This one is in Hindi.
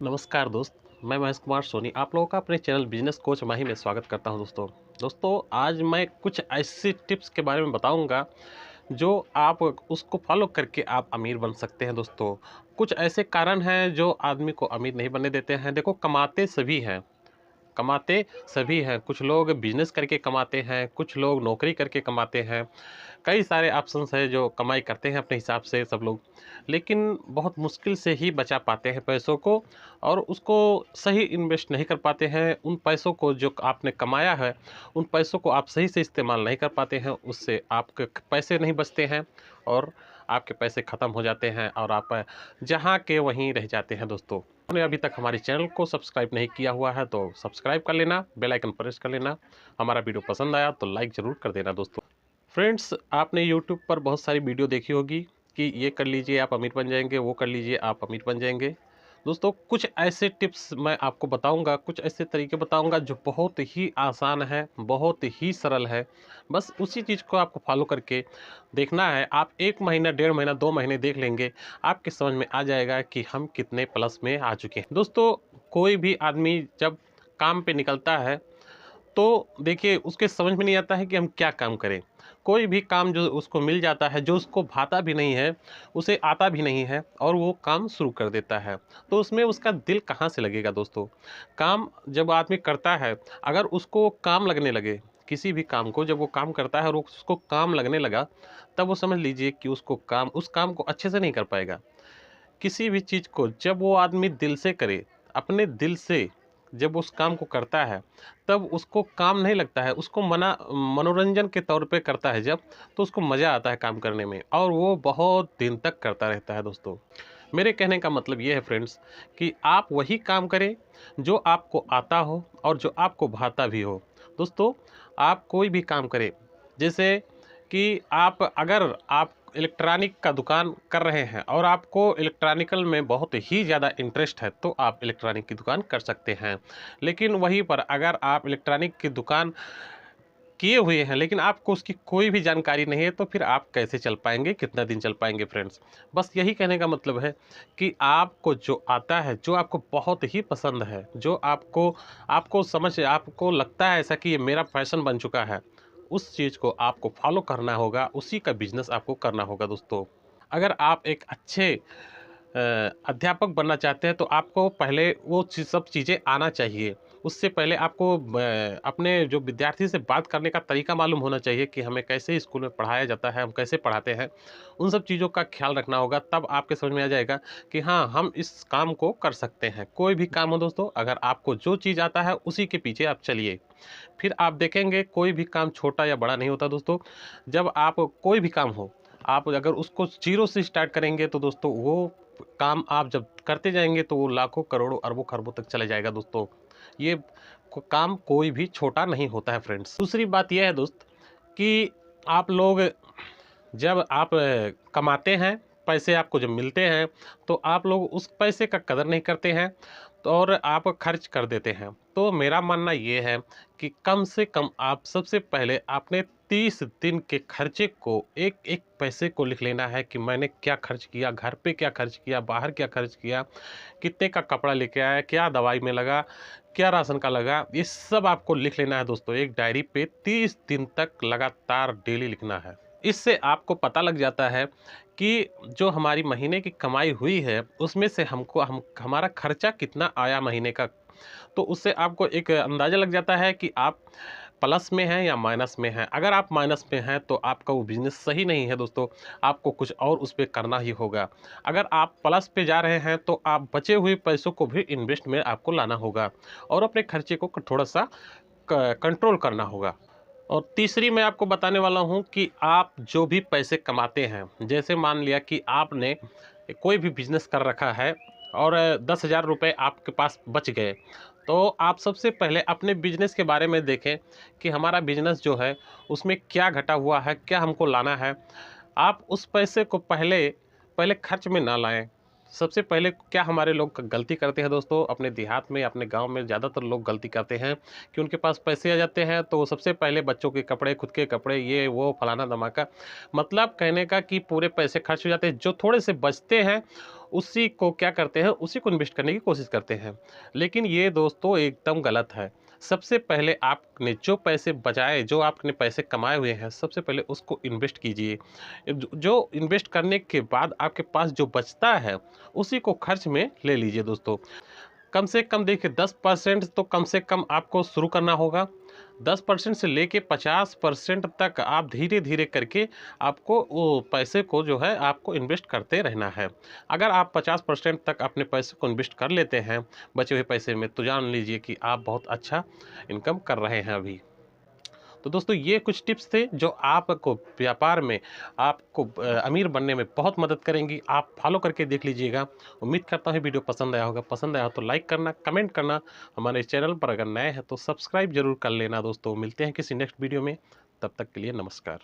नमस्कार दोस्त। मैं महेश कुमार सोनी आप लोगों का अपने चैनल बिजनेस कोच माही में स्वागत करता हूं। दोस्तों आज मैं कुछ ऐसी टिप्स के बारे में बताऊंगा जो आप उसको फॉलो करके आप अमीर बन सकते हैं। दोस्तों कुछ ऐसे कारण हैं जो आदमी को अमीर नहीं बनने देते हैं। देखो, कमाते सभी हैं। कुछ लोग बिजनेस करके कमाते हैं, कुछ लोग नौकरी करके कमाते हैं। कई सारे ऑप्शंस हैं जो कमाई करते हैं अपने हिसाब से सब लोग, लेकिन बहुत मुश्किल से ही बचा पाते हैं पैसों को और उसको सही इन्वेस्ट नहीं कर पाते हैं। उन पैसों को जो आपने कमाया है, उन पैसों को आप सही से इस्तेमाल नहीं कर पाते हैं। उससे आपके पैसे नहीं बचते हैं और आपके पैसे ख़त्म हो जाते हैं और आप जहाँ के वहीं रह जाते हैं। दोस्तों, आपने अभी तक हमारे चैनल को सब्सक्राइब नहीं किया हुआ है तो सब्सक्राइब कर लेना, बेल आइकन प्रेस कर लेना। हमारा वीडियो पसंद आया तो लाइक ज़रूर कर देना। दोस्तों फ्रेंड्स, आपने यूट्यूब पर बहुत सारी वीडियो देखी होगी कि ये कर लीजिए आप अमीर बन जाएंगे, वो कर लीजिए आप अमीर बन जाएंगे। दोस्तों कुछ ऐसे टिप्स मैं आपको बताऊंगा, कुछ ऐसे तरीके बताऊंगा जो बहुत ही आसान है, बहुत ही सरल है। बस उसी चीज़ को आपको फॉलो करके देखना है। आप 1 महीना, 1.5 महीना, 2 महीने देख लेंगे, आपके समझ में आ जाएगा कि हम कितने प्लस में आ चुके हैं। दोस्तों कोई भी आदमी जब काम पे निकलता है तो देखिए उसके समझ में नहीं आता है कि हम क्या काम करें। कोई भी काम जो उसको मिल जाता है, जो उसको भाता भी नहीं है, उसे आता भी नहीं है और वो काम शुरू कर देता है, तो उसमें उसका दिल कहाँ से लगेगा। दोस्तों काम जब आदमी करता है, अगर उसको काम लगने लगे, किसी भी काम को जब वो काम करता है और उसको काम लगने लगा, तब वो समझ लीजिए कि उस काम को अच्छे से नहीं कर पाएगा। किसी भी चीज़ को जब वो आदमी दिल से करे, अपने दिल से जब उस काम को करता है, तब उसको काम नहीं लगता है, उसको मनोरंजन के तौर पे करता है जब, तो उसको मज़ा आता है काम करने में और वो बहुत दिन तक करता रहता है। दोस्तों मेरे कहने का मतलब ये है फ्रेंड्स कि आप वही काम करें जो आपको आता हो और जो आपको भाता भी हो। दोस्तों आप कोई भी काम करें, जैसे कि अगर आप इलेक्ट्रॉनिक का दुकान कर रहे हैं और आपको इलेक्ट्रॉनिकल में बहुत ही ज़्यादा इंटरेस्ट है, तो आप इलेक्ट्रॉनिक की दुकान कर सकते हैं। लेकिन वहीं पर अगर आप इलेक्ट्रॉनिक की दुकान किए हुए हैं लेकिन आपको उसकी कोई भी जानकारी नहीं है, तो फिर आप कैसे चल पाएंगे, कितना दिन चल पाएंगे फ्रेंड्स। बस यही कहने का मतलब है कि आपको जो आता है, जो आपको बहुत ही पसंद है, जो आपको लगता है ऐसा कि ये मेरा पैशन बन चुका है, उस चीज़ को आपको फॉलो करना होगा, उसी का बिजनेस आपको करना होगा। दोस्तों अगर आप एक अच्छे अध्यापक बनना चाहते हैं तो आपको पहले वो सब चीज़ें आना चाहिए। उससे पहले आपको अपने जो विद्यार्थी से बात करने का तरीका मालूम होना चाहिए कि हमें कैसे स्कूल में पढ़ाया जाता है, हम कैसे पढ़ाते हैं। उन सब चीज़ों का ख्याल रखना होगा, तब आपके समझ में आ जाएगा कि हाँ, हम इस काम को कर सकते हैं। कोई भी काम हो दोस्तों, अगर आपको जो चीज़ आता है उसी के पीछे आप चलिए, फिर आप देखेंगे कोई भी काम छोटा या बड़ा नहीं होता। दोस्तों जब आप कोई भी काम हो, आप अगर उसको ज़ीरो से स्टार्ट करेंगे तो दोस्तों वो काम आप जब करते जाएंगे तो वो लाखों, करोड़ों, अरबों, खरबों तक चले जाएगा। दोस्तों ये काम कोई भी छोटा नहीं होता है फ्रेंड्स। दूसरी बात यह है दोस्त कि आप लोग जब आप कमाते हैं, पैसे आपको जब मिलते हैं, तो आप लोग उस पैसे का कदर नहीं करते हैं तो और आप खर्च कर देते हैं। तो मेरा मानना ये है कि कम से कम आप सबसे पहले आपने 30 दिन के खर्चे को, एक एक पैसे को लिख लेना है कि मैंने क्या खर्च किया, घर पे क्या खर्च किया, बाहर क्या खर्च किया, कितने का कपड़ा लेके आया, क्या दवाई में लगा, क्या राशन का लगा, ये सब आपको लिख लेना है। दोस्तों एक डायरी पे 30 दिन तक लगातार डेली लिखना है। इससे आपको पता लग जाता है कि जो हमारी महीने की कमाई हुई है, उसमें से हमारा खर्चा कितना आया महीने का। तो उससे आपको एक अंदाज़ा लग जाता है कि आप प्लस में हैं या माइनस में हैं। अगर आप माइनस में हैं तो आपका वो बिज़नेस सही नहीं है। दोस्तों आपको कुछ और उस पे करना ही होगा। अगर आप प्लस पे जा रहे हैं तो आप बचे हुए पैसों को भी इन्वेस्ट में आपको लाना होगा और अपने खर्चे को थोड़ा सा कंट्रोल करना होगा। और तीसरी मैं आपको बताने वाला हूँ कि आप जो भी पैसे कमाते हैं, जैसे मान लिया कि आपने कोई भी बिज़नेस कर रखा है और 10,000 रुपये आपके पास बच गए, तो आप सबसे पहले अपने बिजनेस के बारे में देखें कि हमारा बिजनेस जो है उसमें क्या घटा हुआ है, क्या हमको लाना है। आप उस पैसे को पहले पहले खर्च में ना लाएं। सबसे पहले क्या हमारे लोग गलती करते हैं दोस्तों, अपने देहात में, अपने गाँव में ज़्यादातर लोग गलती करते हैं कि उनके पास पैसे आ जाते हैं तो वो सबसे पहले बच्चों के कपड़े, खुद के कपड़े, ये वो फलाना-धमाका, मतलब कहने का कि पूरे पैसे खर्च हो जाते हैं। जो थोड़े से बचते हैं, उसी को क्या करते हैं, उसी को इन्वेस्ट करने की कोशिश करते हैं। लेकिन ये दोस्तों एकदम गलत है। सबसे पहले आपने जो पैसे बचाए, जो आपने पैसे कमाए हुए हैं, सबसे पहले उसको इन्वेस्ट कीजिए। जो इन्वेस्ट करने के बाद आपके पास जो बचता है, उसी को खर्च में ले लीजिए दोस्तों। कम से कम देखिए 10% तो कम से कम आपको शुरू करना होगा। 10% से लेके 50% तक आप धीरे-धीरे करके आपको वो पैसे को जो है आपको इन्वेस्ट करते रहना है। अगर आप 50% तक अपने पैसे को इन्वेस्ट कर लेते हैं बचे हुए पैसे में, तो जान लीजिए कि आप बहुत अच्छा इनकम कर रहे हैं अभी। तो दोस्तों ये कुछ टिप्स थे जो आपको व्यापार में आपको अमीर बनने में बहुत मदद करेंगी। आप फॉलो करके देख लीजिएगा। उम्मीद करता हूँ वीडियो पसंद आया होगा। पसंद आया हो तो लाइक करना, कमेंट करना। हमारे चैनल पर अगर नए हैं तो सब्सक्राइब जरूर कर लेना दोस्तों। मिलते हैं किसी नेक्स्ट वीडियो में, तब तक के लिए नमस्कार।